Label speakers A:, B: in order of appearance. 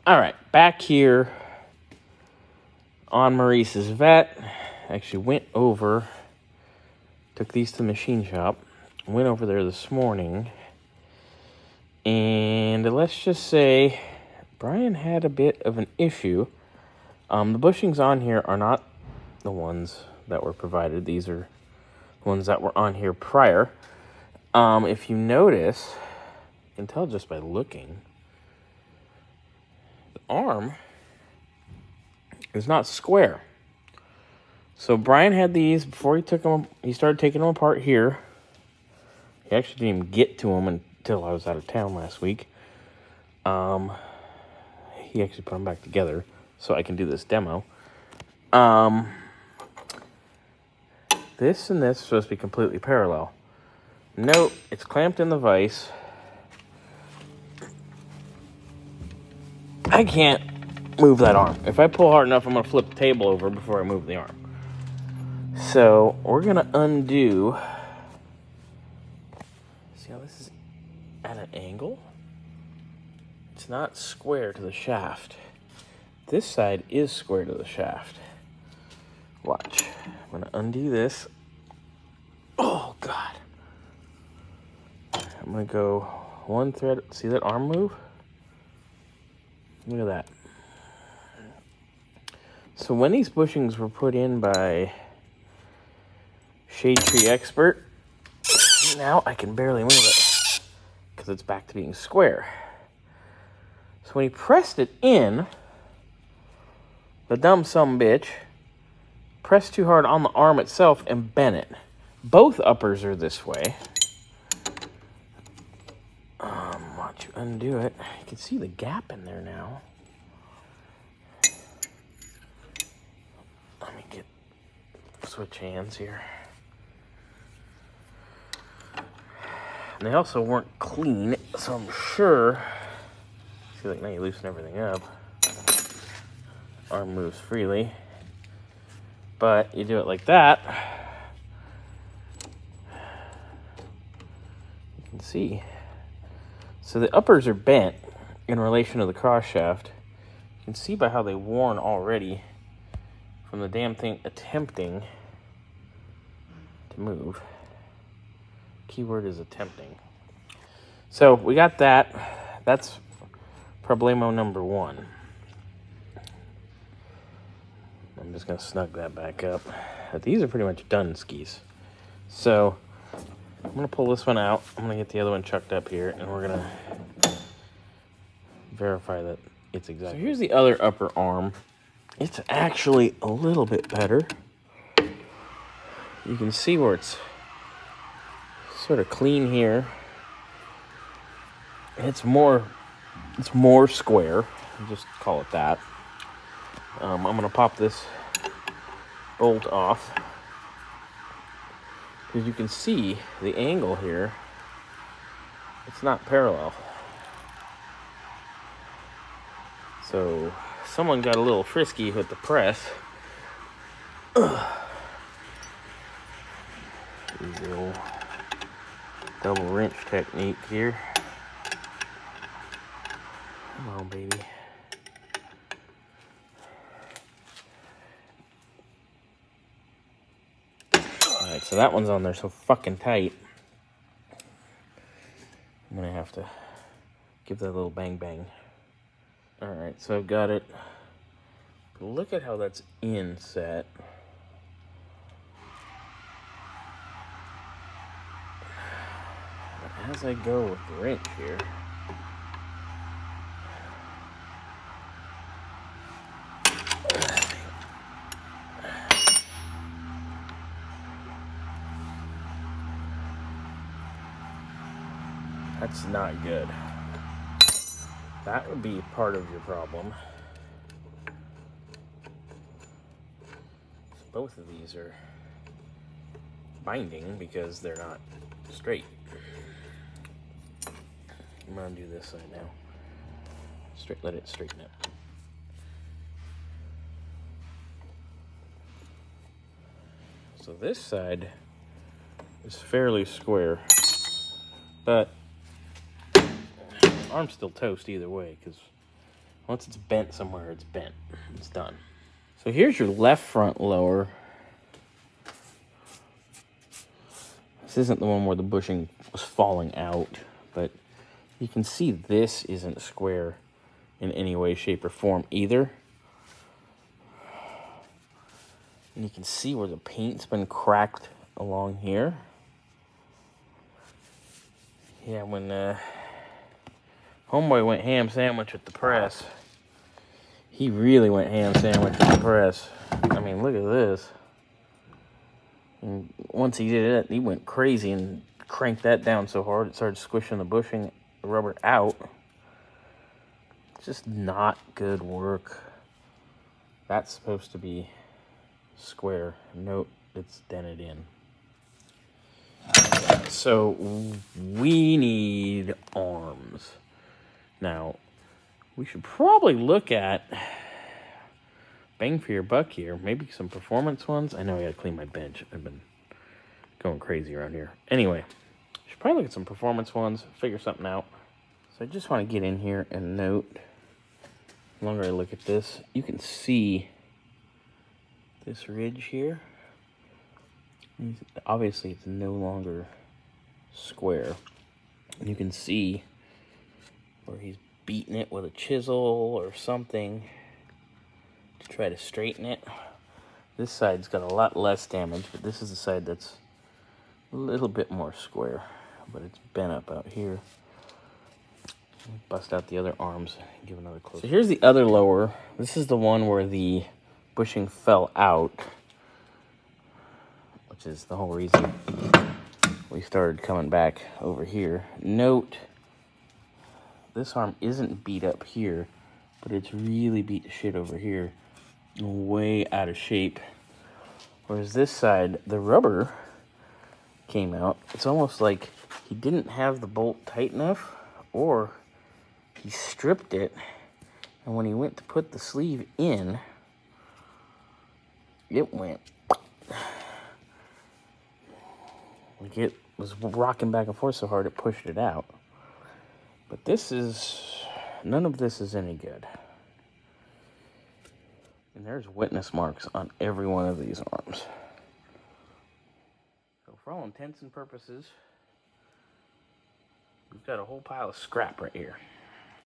A: All right, back here on Maurice's Vette. Actually went over, took these to the machine shop, went over there this morning, and let's just say Brian had a bit of an issue. The bushings on here are not the ones that were provided. These are the ones that were on here prior. If you notice, you can tell just by looking, the arm is not square. So Brian had these before he took them. He started taking them apart here. He actually didn't even get to them until I was out of town last week. He actually put them back together so I can do this demo. This and this are supposed to be completely parallel. Note, it's clamped in the vise. I can't move that arm. If I pull hard enough, I'm going to flip the table over before I move the arm. So, we're going to undo. See how this is at an angle? It's not square to the shaft. This side is square to the shaft. Watch. I'm going to undo this. Oh, God. I'm going to go one thread. See that arm move? Look at that. So when these bushings were put in by Shade Tree Expert, now I can barely move it because it's back to being square. So when he pressed it in, the dumb sumbitch pressed too hard on the arm itself and bent it. Both uppers are this way. Watch you undo it. You can see the gap in there now. Let me switch hands here. And they also weren't clean, so I'm sure. See, like now you loosen everything up. Arm moves freely. But you do it like that. You can see. So the uppers are bent in relation to the cross shaft. You can see by how they've worn already from the damn thing attempting to move. Keyword is attempting. So we got that. That's problemo number one. I'm just going to snug that back up. These are pretty much done skis. So I'm going to pull this one out. I'm going to get the other one chucked up here, and we're going to verify that it's exactly. So here's the other upper arm. It's actually a little bit better. You can see where it's sort of clean here. It's more square. I'll just call it that. I'm going to pop this bolt off because you can see the angle here. It's not parallel. So someone got a little frisky with the press. Little double wrench technique here. Come on, baby. Alright, so that one's on there so fucking tight. I'm gonna have to give that a little bang bang. Alright, so I've got it. Look at how that's inset. But as I go with the wrench here, that's not good. That would be part of your problem. So both of these are binding because they're not straight. I'm gonna do this side now. Let it straighten up. So this side is fairly square, but arm's still toast either way because Once it's bent somewhere, it's bent. It's done. So here's your left front lower. This isn't the one where the bushing was falling out, but you can see this isn't square in any way, shape, or form either. And you can see where the paint's been cracked along here. Yeah, when homeboy went ham sandwich with the press, he really went ham sandwich with the press. I mean, look at this. And once he did it, he went crazy and cranked that down so hard it started squishing the bushing, the rubber out. It's just not good work. That's supposed to be square. Note it's dented in. So we need arms. Now, we should probably look at bang for your buck here. Maybe some performance ones. I know I gotta clean my bench. I've been going crazy around here. Anyway, should probably look at some performance ones, figure something out. So I just want to get in here and note, the longer I look at this, you can see this ridge here. Obviously, it's no longer square. You can see where he's beating it with a chisel or something to try to straighten it. This side's got a lot less damage, but this is the side that's a little bit more square, but it's bent up out here. Bust out the other arms and give another close. So here's the other lower. This is the one where the bushing fell out, which is the whole reason we started coming back over here. Note, this arm isn't beat up here, but it's really beat to shit over here. Way out of shape. Whereas this side, the rubber came out. It's almost like he didn't have the bolt tight enough, or he stripped it, and when he went to put the sleeve in, it went like it was rocking back and forth so hard it pushed it out. But this is, none of this is any good. And there's witness marks on every one of these arms. So for all intents and purposes, we've got a whole pile of scrap right here.